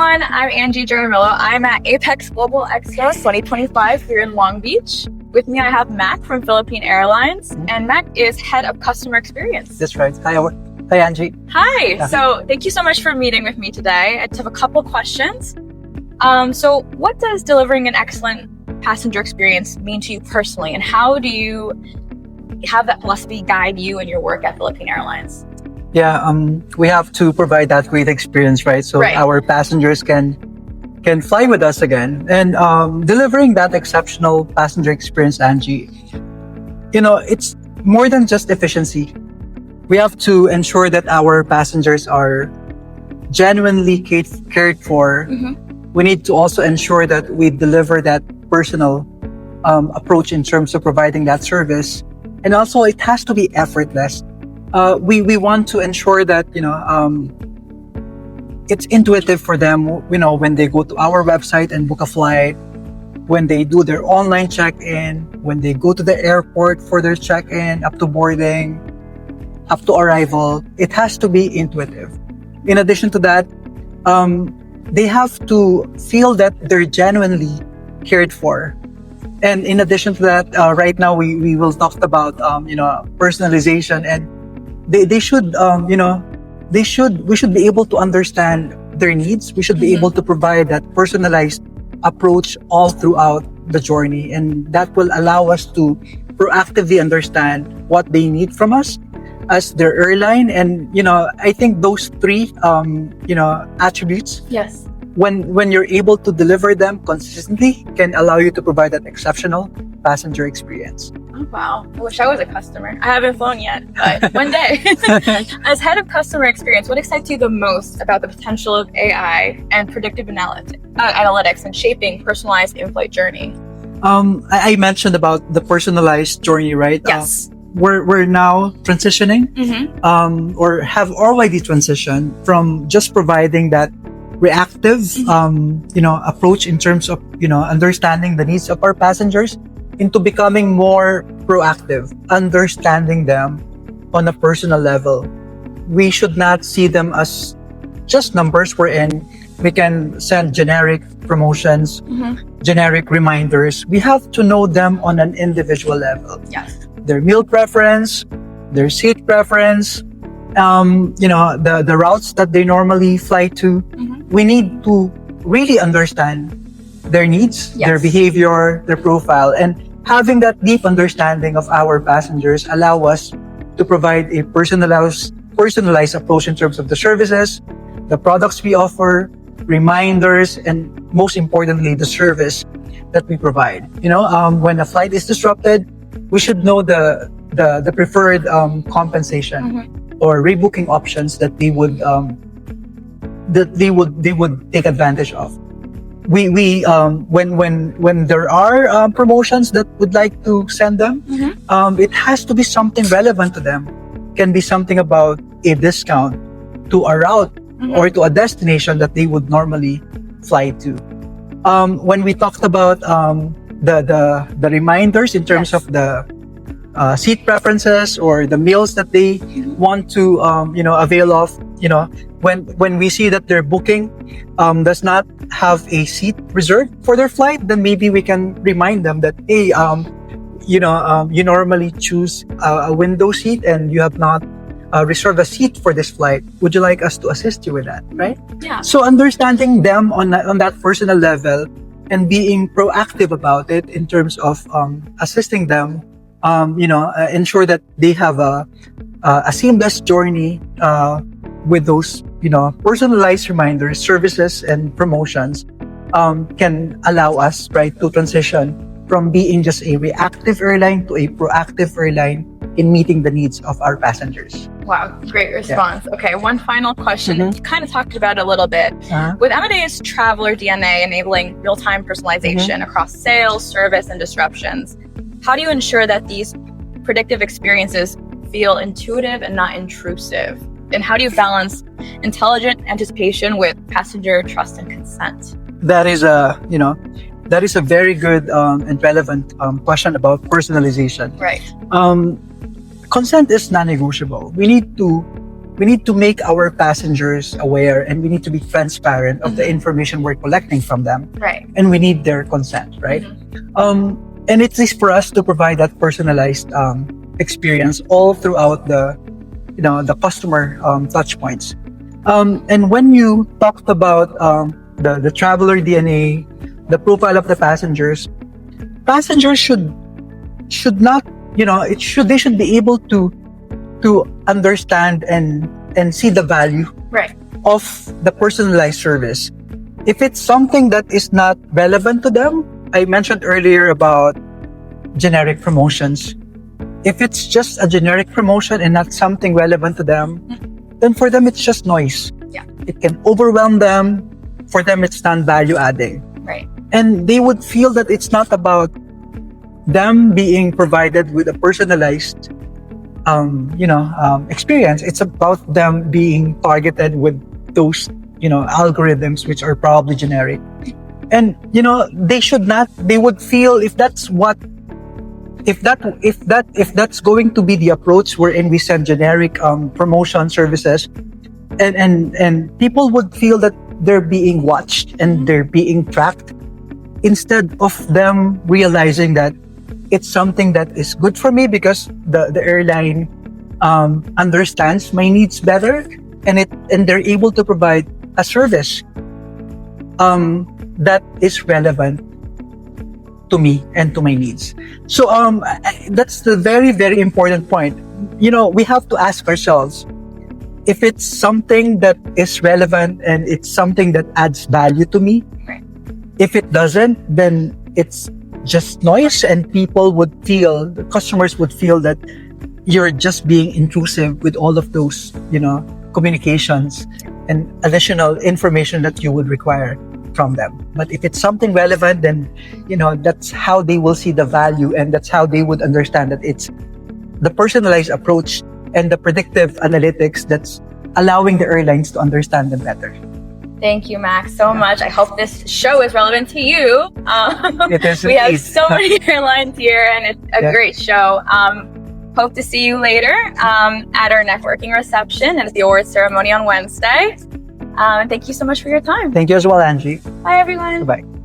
everyone, I'm Angie Jaramillo. I'm at APEX Global EXPO 2025 here in Long Beach. With me, I have Mac from Philippine Airlines, and Mac is Head of Customer Experience. That's right. Hi, Angie. Hi. Yeah. So thank you so much for meeting with me today. I just have a couple questions. So what does delivering an excellent passenger experience mean to you personally, and how do you have that philosophy guide you in your work at Philippine Airlines? Yeah, we have to provide that great experience, right? So our passengers can fly with us again. And delivering that exceptional passenger experience, Angie, it's more than just efficiency. We have to ensure that our passengers are genuinely cared for. Mm-hmm. We need to also ensure that we deliver that personal approach in terms of providing that service. And also, it has to be effortless. We want to ensure that, it's intuitive for them, when they go to our website and book a flight, when they do their online check-in, when they go to the airport for their check-in, up to boarding, up to arrival, it has to be intuitive. In addition to that, they have to feel that they're genuinely cared for. And in addition to that, right now we will talk about, personalization, and they should, we should be able to understand their needs. We should be able to provide that personalized approach all throughout the journey. And that will allow us to proactively understand what they need from us as their airline. And, I think those three, attributes. Yes. When you're able to deliver them consistently, can allow you to provide that exceptional passenger experience. Oh, wow. I wish I was a customer. I haven't flown yet, but one day. As head of customer experience, what excites you the most about the potential of AI and predictive analytics and shaping personalized in-flight journey? I mentioned about the personalized journey, right? Yes. We're now transitioning, or have already transitioned from just providing that reactive, approach in terms of, understanding the needs of our passengers, into becoming more proactive, understanding them on a personal level. We should not see them as just numbers wherein we can send generic promotions, generic reminders. We have to know them on an individual level. Yes. Their meal preference, their seat preference, the routes that they normally fly to. We need to really understand their needs, their behavior, their profile, and having that deep understanding of our passengers allow us to provide a personalized approach in terms of the services, the products we offer, reminders, and most importantly, the service that we provide. When a flight is disrupted, we should know the preferred compensation or rebooking options that they would take advantage of. When there are promotions that would like to send them, it has to be something relevant to them. Can be something about a discount to a route or to a destination that they would normally fly to. When we talked about the reminders in terms of the seat preferences or the meals that they want to avail of, when we see that their booking does not have a seat reserved for their flight, then maybe we can remind them that, hey, you normally choose a window seat and you have not reserved a seat for this flight. Would you like us to assist you with that, right? Yeah. So understanding them on that personal level and being proactive about it in terms of assisting them, ensure that they have a seamless journey with those, personalized reminders, services, and promotions, can allow us, right, to transition from being just a reactive airline to a proactive airline in meeting the needs of our passengers. Wow, great response. Yeah. Okay, one final question. You kind of talked about it a little bit. With Amadeus Traveler DNA enabling real-time personalization across sales, service, and disruptions, how do you ensure that these predictive experiences feel intuitive and not intrusive? And how do you balance intelligent anticipation with passenger trust and consent? That is a very good and relevant question about personalization. Right. Consent is non-negotiable. We need to we need to make our passengers aware, and we need to be transparent of the information we're collecting from them. Right. And we need their consent, right? And it is for us to provide that personalized experience all throughout the customer touch points. And when you talked about the traveler DNA, the profile of the passengers should not, they should be able to understand and see the value of the personalized service. If it's something that is not relevant to them, I mentioned earlier about generic promotions. If it's just a generic promotion and not something relevant to them, then for them it's just noise. Yeah. It can overwhelm them. For them it's non-value adding. Right. And they would feel that it's not about them being provided with a personalized experience. It's about them being targeted with those algorithms which are probably generic. And they would feel if that's going to be the approach wherein we send generic promotion services, and people would feel that they're being watched and they're being tracked, instead of them realizing that it's something that is good for me because the airline understands my needs better, and they're able to provide a service that is relevant to me and to my needs. So that's the very, very important point. We have to ask ourselves if it's something that is relevant and it's something that adds value to me. Right. If it doesn't, then it's just noise, and the customers would feel that you're just being intrusive with all of those, communications and additional information that you would require from them. But if it's something relevant, then that's how they will see the value, and that's how they would understand that it's the personalized approach and the predictive analytics that's allowing the airlines to understand them better. Thank you, Max, so much. I hope this show is relevant to you. It is. We have so many airlines here, and it's a great show. Hope to see you later at our networking reception and at the awards ceremony on Wednesday. And thank you so much for your time. Thank you as well, Angie. Bye, everyone. Bye-bye.